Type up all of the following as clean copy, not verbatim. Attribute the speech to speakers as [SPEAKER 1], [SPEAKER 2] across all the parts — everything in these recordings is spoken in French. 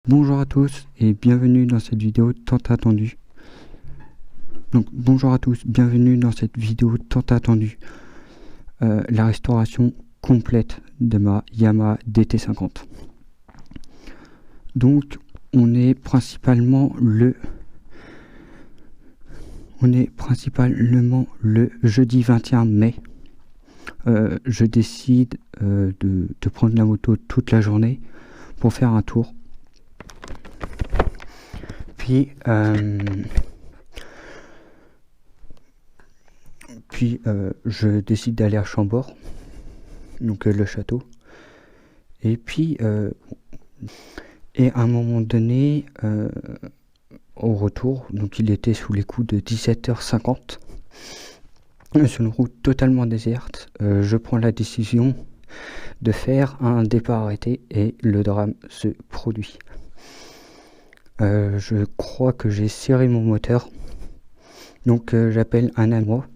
[SPEAKER 1] Bonjour à tous et bienvenue dans cette vidéo tant attendue. Bonjour à tous, bienvenue dans cette vidéo tant attendue. La restauration complète de ma Yamaha DT50. Donc on est principalement le jeudi 21 mai. Je décide de prendre la moto toute la journée pour faire un tour. Puis je décide d'aller à Chambord, donc le château. Et puis et à un moment donné, au retour, donc il était sous les coups de 17h50, sur une route totalement déserte, je prends la décision de faire un départ arrêté et le drame se produit. Je crois que j'ai serré mon moteur, donc j'appelle un ami moi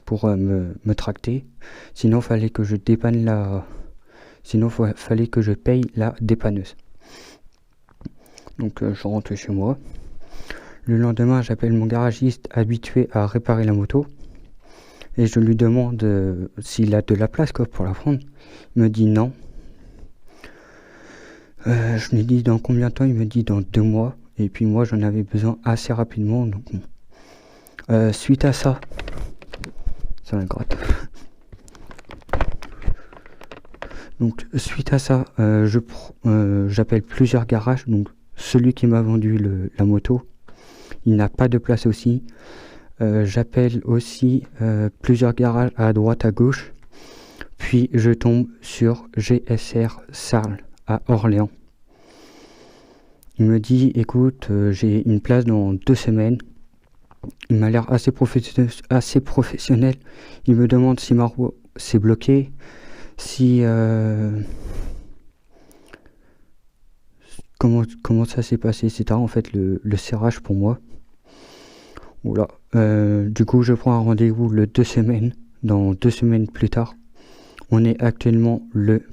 [SPEAKER 1] pour me tracter. Sinon fallait que je dépanne fallait que je paye la dépanneuse. Donc je rentre chez moi. Le lendemain, j'appelle mon garagiste habitué à réparer la moto et je lui demande s'il a de la place pour la prendre. Il me dit non. Je lui dis dans combien de temps, il me dit dans 2 mois. Et puis moi j'en avais besoin assez rapidement. Donc suite à ça, ça la gratte. Donc suite à ça, j'appelle plusieurs garages. Donc celui qui m'a vendu la moto, il n'a pas de place aussi. J'appelle aussi plusieurs garages à droite, à gauche. Puis je tombe sur GSR Sarl à Orléans. Il me dit écoute, j'ai une place dans 2 semaines. Il m'a l'air assez professionnel. Il me demande si ma roue s'est bloquée, si comment ça s'est passé, etc. En fait le serrage pour moi. Voilà. Du coup je prends un rendez-vous dans 2 semaines plus tard. On est actuellement le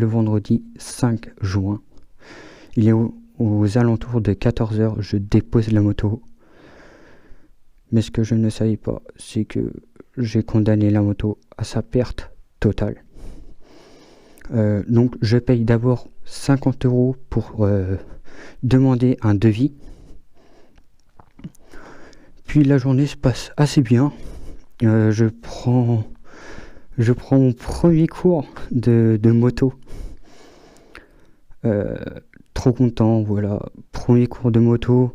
[SPEAKER 1] vendredi 5 juin. Il est aux alentours de 14h. Je dépose la moto. Mais ce que je ne savais pas, c'est que j'ai condamné la moto à sa perte totale. Donc je paye d'abord 50 € pour demander un devis. Puis la journée se passe assez bien. Je prends mon premier cours de moto. Trop content, voilà. Premier cours de moto.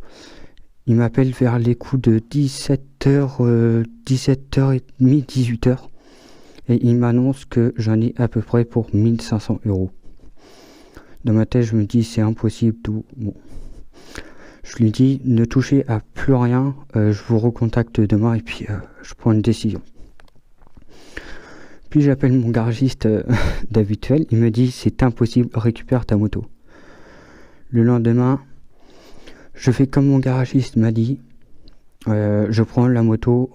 [SPEAKER 1] Il m'appelle vers les coups de 17h30, 18h. Et il m'annonce que j'en ai à peu près pour 1500 €. Dans ma tête, je me dis c'est impossible, tout. Bon. Je lui dis ne touchez à plus rien. Je vous recontacte demain et puis je prends une décision. Puis j'appelle mon garagiste d'habituel, il me dit c'est impossible, récupère ta moto. Le lendemain, je fais comme mon garagiste m'a dit, je prends la moto,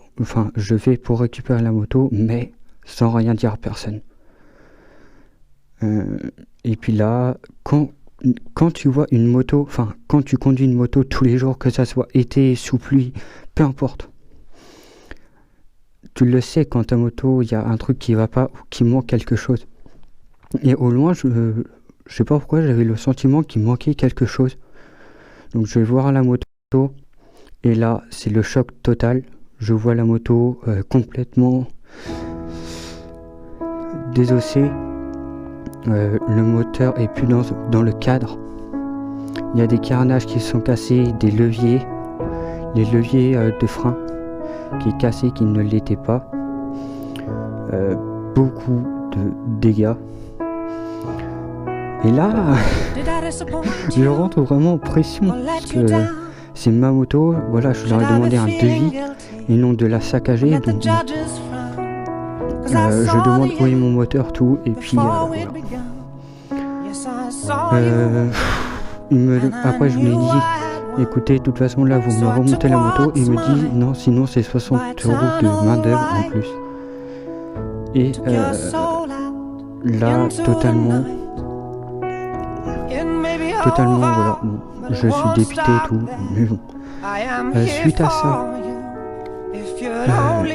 [SPEAKER 1] je vais pour récupérer la moto, mais sans rien dire à personne. Et puis là, quand tu vois une moto, quand tu conduis une moto tous les jours, que ça soit été, sous pluie, peu importe. Tu le sais quand ta moto, il y a un truc qui va pas ou qui manque quelque chose. Et au loin, je sais pas pourquoi, j'avais le sentiment qu'il manquait quelque chose. Donc je vais voir la moto et là, c'est le choc total. Je vois la moto complètement désossée. Le moteur est plus dans le cadre. Il y a des carénages qui sont cassés, des leviers, les leviers de frein qui est cassé, qui ne l'était pas. Beaucoup de dégâts. Et là, je rentre vraiment en pression parce que c'est ma moto. Voilà, je leur ai demandé un devis et non de la saccager. Donc, je demande où est mon moteur, tout. Et puis, voilà. Après, je lui ai dit écoutez, de toute façon, là, vous me remontez la moto. Il me dit non, sinon, c'est 60 € de main-d'œuvre en plus. Et là, totalement, voilà, bon, je suis dépité et tout, mais bon. Suite à ça,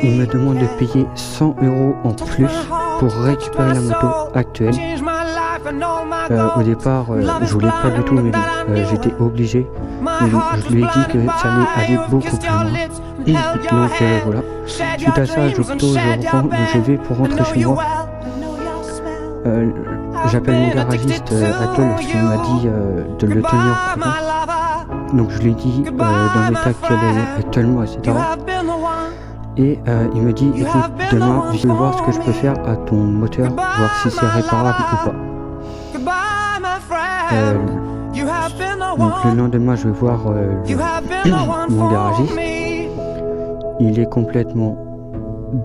[SPEAKER 1] il me demande de payer 100 € en plus pour récupérer la moto actuelle. Au départ, je voulais pas du tout, mais bon, j'étais obligé. Je lui ai dit que ça allait aller beaucoup plus loin. Donc voilà. Suite à ça, je vais pour rentrer chez moi. J'appelle mon garagiste actuel parce qu'il m'a dit de le tenir au courant. Donc je lui ai dit dans l'état actuel actuellement, etc. Et il me dit, écoute, demain, je vais voir ce que je peux faire à ton moteur, voir si c'est réparable ou pas. Donc le lendemain, je vais voir mon garagiste. Il est complètement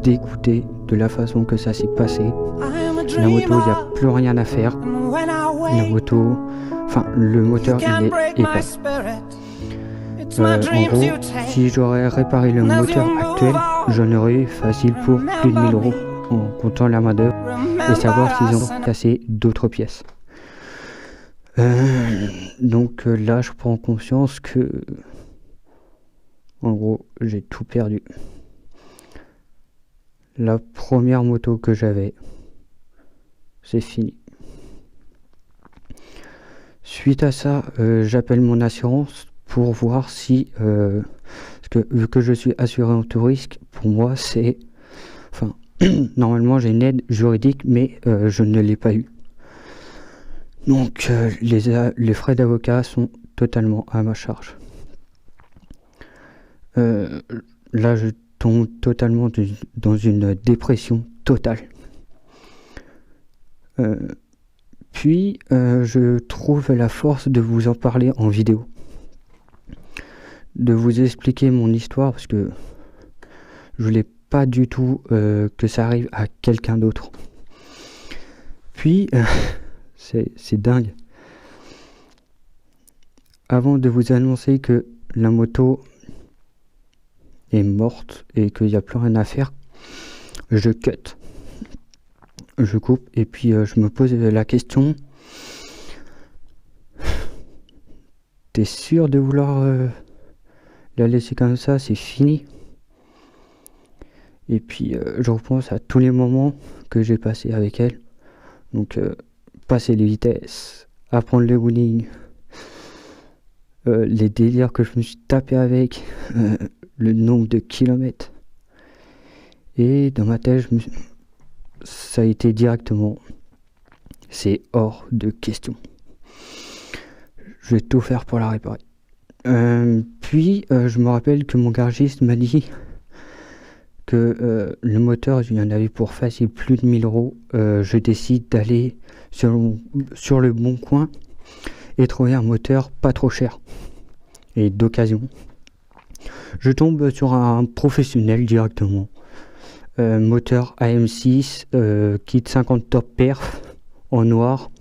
[SPEAKER 1] dégoûté de la façon que ça s'est passé. La moto, il n'y a plus rien à faire. La moto, enfin le moteur, il est épais. En gros, si j'aurais réparé le moteur actuel, j'en aurais eu facile pour plus de 1000 € en comptant la main d'œuvre et savoir s'ils ont cassé d'autres pièces. Donc là, je prends conscience que, en gros, j'ai tout perdu. La première moto que j'avais, c'est fini. Suite à ça, j'appelle mon assurance pour voir si, parce que vu que je suis assuré en tout risque, pour moi c'est, enfin, normalement j'ai une aide juridique, mais je ne l'ai pas eu. Donc les frais d'avocat sont totalement à ma charge. Là je tombe totalement dans une dépression totale. Puis je trouve la force de vous en parler en vidéo, de vous expliquer mon histoire, parce que je voulais pas du tout que ça arrive à quelqu'un d'autre. Puis c'est dingue. Avant de vous annoncer que la moto est morte et qu'il n'y a plus rien à faire, je cut. Je coupe et puis je me pose la question, t'es sûr de vouloir la laisser comme ça, c'est fini? Et puis je repense à tous les moments que j'ai passés avec elle. Donc passer les vitesses, apprendre le wheeling, les délires que je me suis tapé avec, le nombre de kilomètres. Et dans ma tête, ça a été directement, c'est hors de question. Je vais tout faire pour la réparer. Puis je me rappelle que mon garagiste m'a dit que le moteur, il y en avait pour facile plus de 1000 €. Je décide d'aller sur le bon coin et trouver un moteur pas trop cher et d'occasion. Je tombe sur un professionnel directement. Moteur AM6, kit 50 top perf en noir.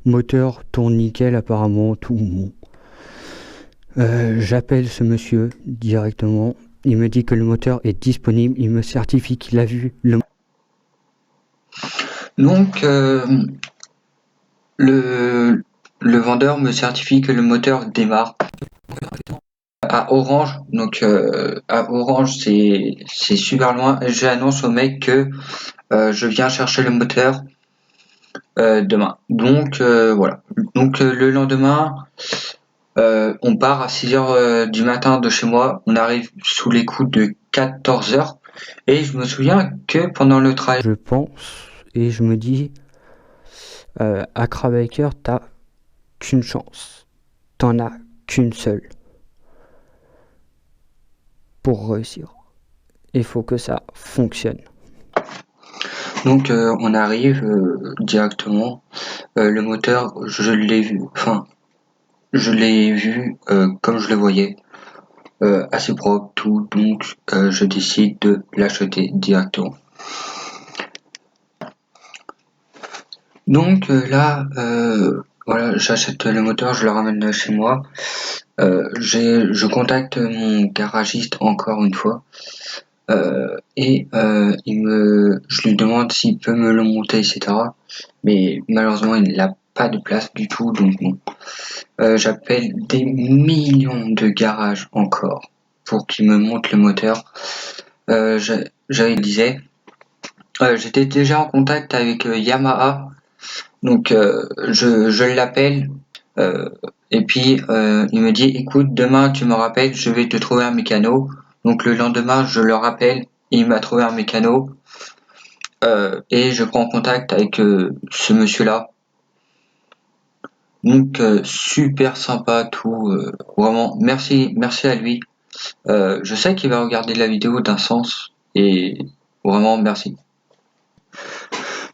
[SPEAKER 1] Moteur tourne nickel apparemment, tout bon. J'appelle ce monsieur directement. Il me dit que le moteur est disponible. Il me certifie qu'il a vu le...
[SPEAKER 2] Donc le vendeur me certifie que le moteur démarre à Orange. Donc à Orange c'est super loin. J'annonce au mec que je viens chercher le moteur demain. Donc voilà. Donc le lendemain, on part à 6h du matin de chez moi. On arrive sous les coups de 14h. Et je me souviens que pendant le trajet,
[SPEAKER 1] Je pense et je me dis, à Crabaker, t'as qu'une chance. T'en as qu'une seule pour réussir. Il faut que ça fonctionne.
[SPEAKER 2] donc on arrive directement. Le moteur, je l'ai vu. Enfin, je l'ai vu comme je le voyais. Assez propre, tout. Donc je décide de l'acheter directement. Donc là, voilà, j'achète le moteur, je le ramène chez moi. Je contacte mon garagiste encore une fois. Je lui demande s'il peut me le monter, etc. Mais malheureusement, il n'a pas de place du tout, donc bon. J'appelle des millions de garages encore pour qu'ils me montent le moteur. J'étais déjà en contact avec Yamaha, donc je l'appelle et puis il me dit écoute, demain tu me rappelles, je vais te trouver un mécano. Donc le lendemain je le rappelle, il m'a trouvé un mécano et je prends contact avec ce monsieur-là. Donc super sympa tout, vraiment merci à lui. Je sais qu'il va regarder la vidéo d'un sens et vraiment merci.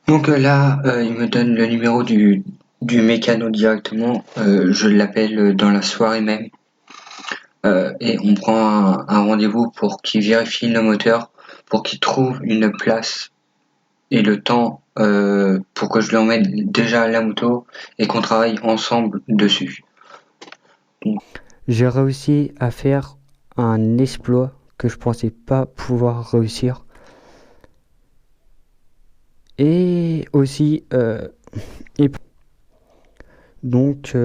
[SPEAKER 2] Donc là, il me donne le numéro du mécano directement. Je l'appelle dans la soirée même. Et on prend un rendez-vous pour qu'il vérifie le moteur, pour qu'il trouve une place et le temps pour que je lui emmène déjà à la moto et qu'on travaille ensemble dessus.
[SPEAKER 1] J'ai réussi à faire un exploit que je pensais pas pouvoir réussir. Et aussi, donc,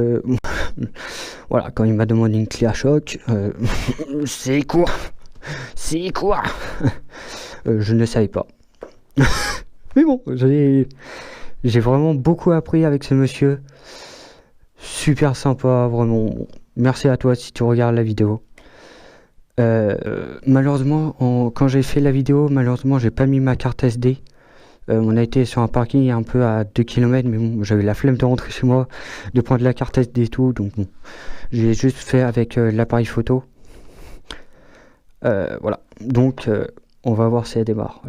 [SPEAKER 1] voilà, quand il m'a demandé une clé à choc, c'est quoi? C'est quoi? Je ne savais pas. Mais bon, j'ai vraiment beaucoup appris avec ce monsieur. Super sympa, vraiment. Merci à toi si tu regardes la vidéo. Malheureusement, quand j'ai fait la vidéo, malheureusement, j'ai pas mis ma carte SD. On a été sur un parking un peu à 2 km, mais bon, j'avais la flemme de rentrer chez moi, de prendre la carte SD et tout, donc bon, j'ai juste fait avec l'appareil photo. Voilà, donc on va voir si elle démarre.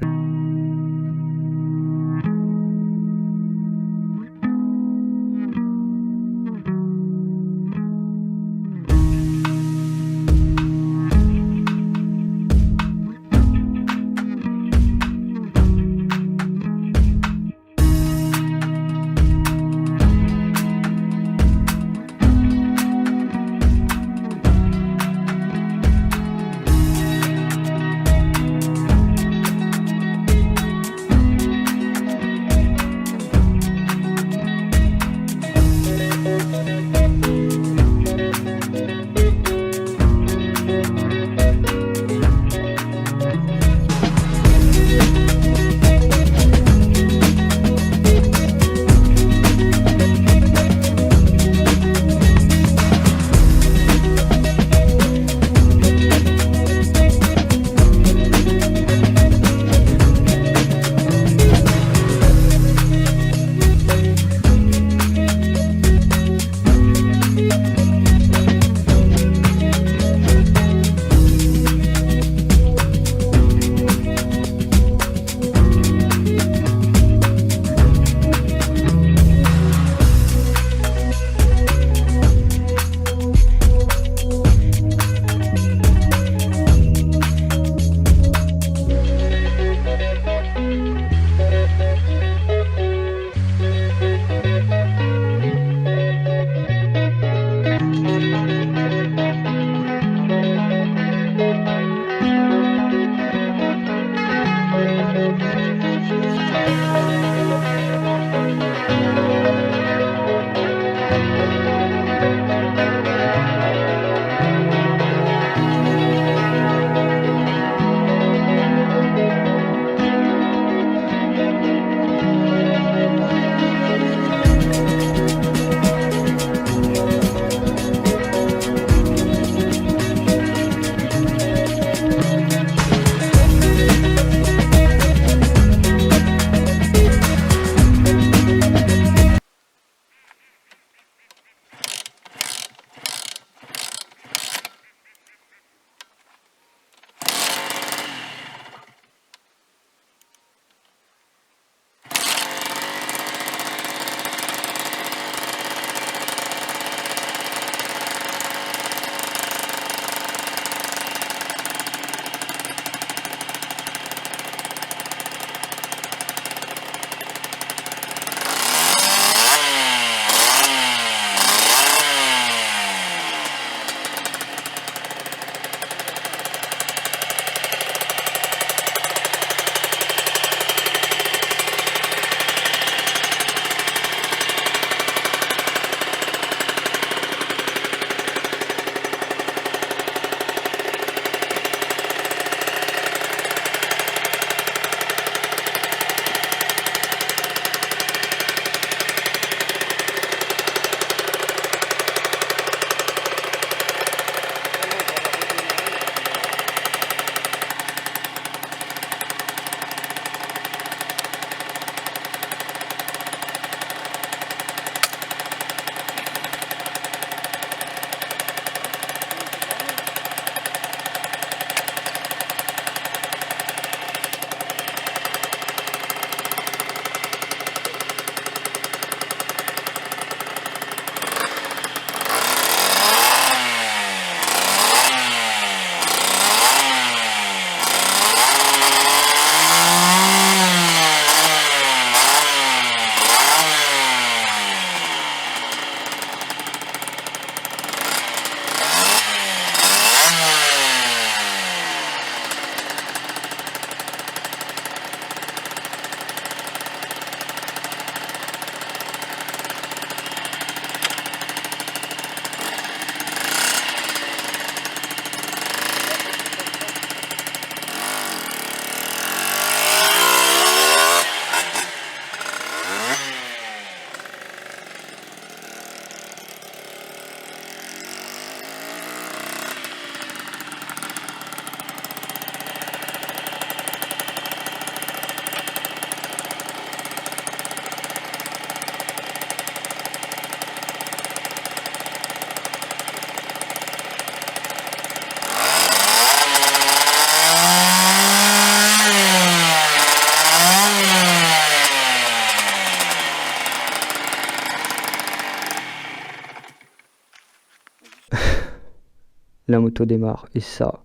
[SPEAKER 1] la moto démarre. Et ça,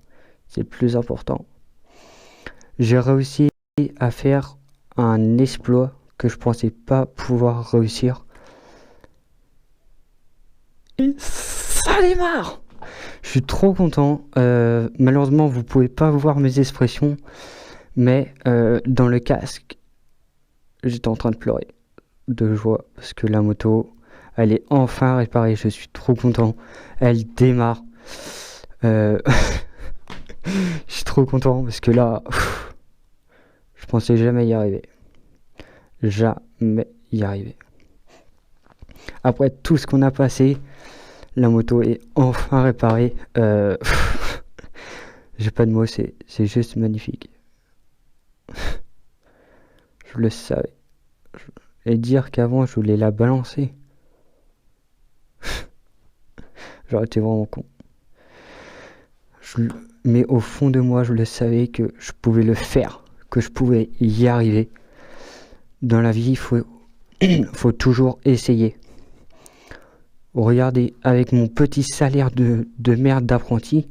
[SPEAKER 1] c'est le plus important. J'ai réussi à faire un exploit que je pensais pas pouvoir réussir. Et ça démarre! Je suis trop content. Malheureusement, vous pouvez pas voir mes expressions, mais dans le casque, j'étais en train de pleurer de joie parce que la moto, elle est enfin réparée. Je suis trop content. Elle démarre. Je suis trop content parce que là, je pensais jamais y arriver. Jamais y arriver. Après tout ce qu'on a passé, la moto est enfin réparée. J'ai pas de mots, c'est juste magnifique. Je le savais. Et dire qu'avant je voulais la balancer. J'aurais été vraiment con. Mais au fond de moi, je le savais que je pouvais le faire, que je pouvais y arriver. Dans la vie, faut toujours essayer. Regardez, avec mon petit salaire de merde d'apprenti,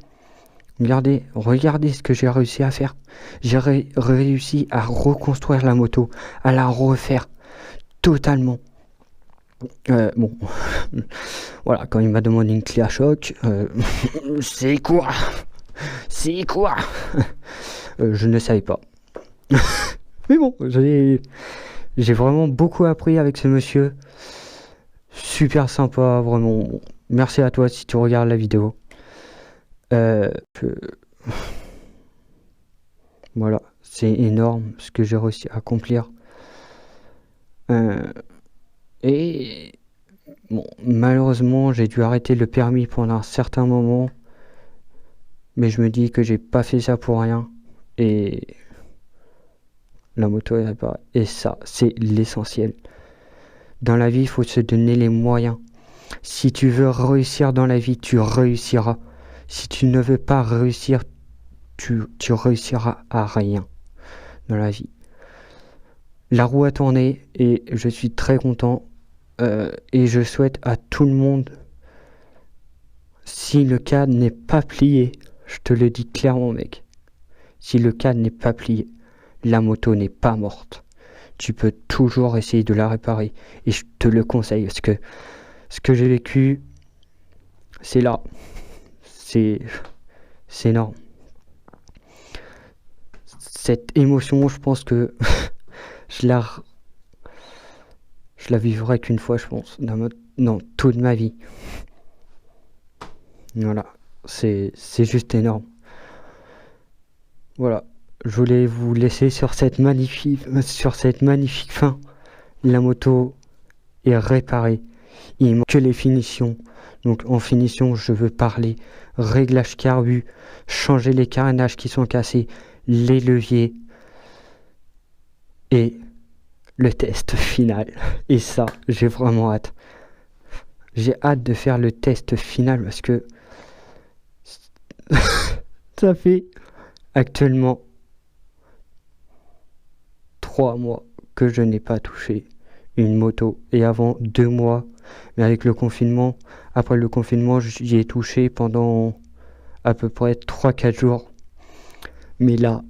[SPEAKER 1] regardez ce que j'ai réussi à faire. J'ai réussi à reconstruire la moto, à la refaire totalement. Bon, voilà, quand il m'a demandé une clé à choc, c'est quoi? Je ne savais pas. Mais bon, j'ai vraiment beaucoup appris avec ce monsieur. Super sympa, vraiment. Merci à toi si tu regardes la vidéo. Voilà, c'est énorme ce que j'ai réussi à accomplir. Et bon, malheureusement, j'ai dû arrêter le permis pendant un certain moment. Mais je me dis que j'ai pas fait ça pour rien. Et la moto est réparée. Et ça, c'est l'essentiel. Dans la vie, il faut se donner les moyens. Si tu veux réussir dans la vie, tu réussiras. Si tu ne veux pas réussir, tu réussiras à rien dans la vie. La roue a tourné et je suis très content. Et je souhaite à tout le monde, si le cadre n'est pas plié, je te le dis clairement, mec, si le cadre n'est pas plié, la moto n'est pas morte. Tu peux toujours essayer de la réparer. Et je te le conseille parce que ce que j'ai vécu, c'est là. C'est énorme. Cette émotion, je pense que je la vivrai qu'une fois, je pense, dans toute ma vie. Voilà, c'est juste énorme. Voilà, je voulais vous laisser sur cette magnifique fin. La moto est réparée. Il manque que les finitions. Donc en finition, je veux parler réglage carbu, changer les carénages qui sont cassés, les leviers et le test final. Et ça, j'ai vraiment hâte. J'ai hâte de faire le test final parce que ça fait actuellement 3 mois que je n'ai pas touché une moto. Et avant 2 mois, mais avec le confinement, après le confinement, j'y ai touché pendant à peu près 3-4 jours. Mais là,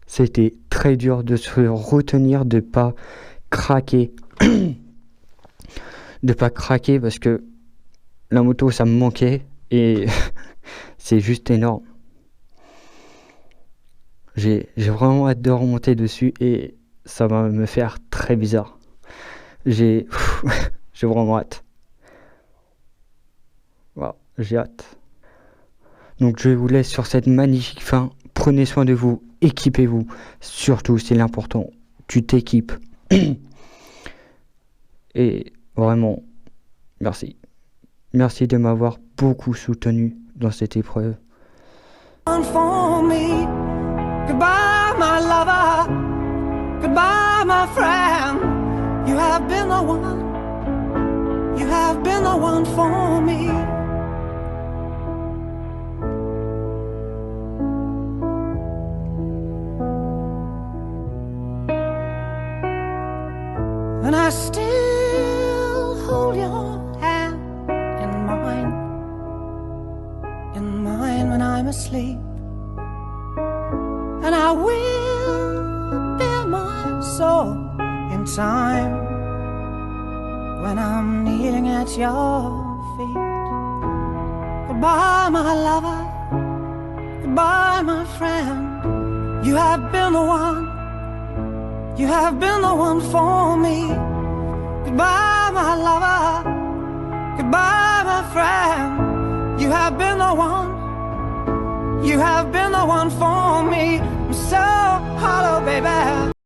[SPEAKER 1] c'était très dur de se retenir, de pas craquer. De pas craquer parce que la moto, ça me manquait. Et c'est juste énorme. J'ai vraiment hâte de remonter dessus et ça va me faire très bizarre. J'ai vraiment hâte. Voilà, j'ai hâte. Donc je vous laisse sur cette magnifique fin. Prenez soin de vous, équipez-vous. Surtout, c'est l'important. Tu t'équipes. Et vraiment, merci. Merci de m'avoir beaucoup soutenu dans cette épreuve.
[SPEAKER 3] For me. Goodbye, my lover. Goodbye, my friend. You have been the one. You have been the one for me. And I still hold your hand in mine. asleep. And I will bare my soul in time when I'm kneeling at your feet. Goodbye, my lover. Goodbye, my friend. You have been the one. You have been the one for me. Goodbye, my lover. Goodbye, my friend. You have been the one. You have been the one for me. I'm so hollow, baby.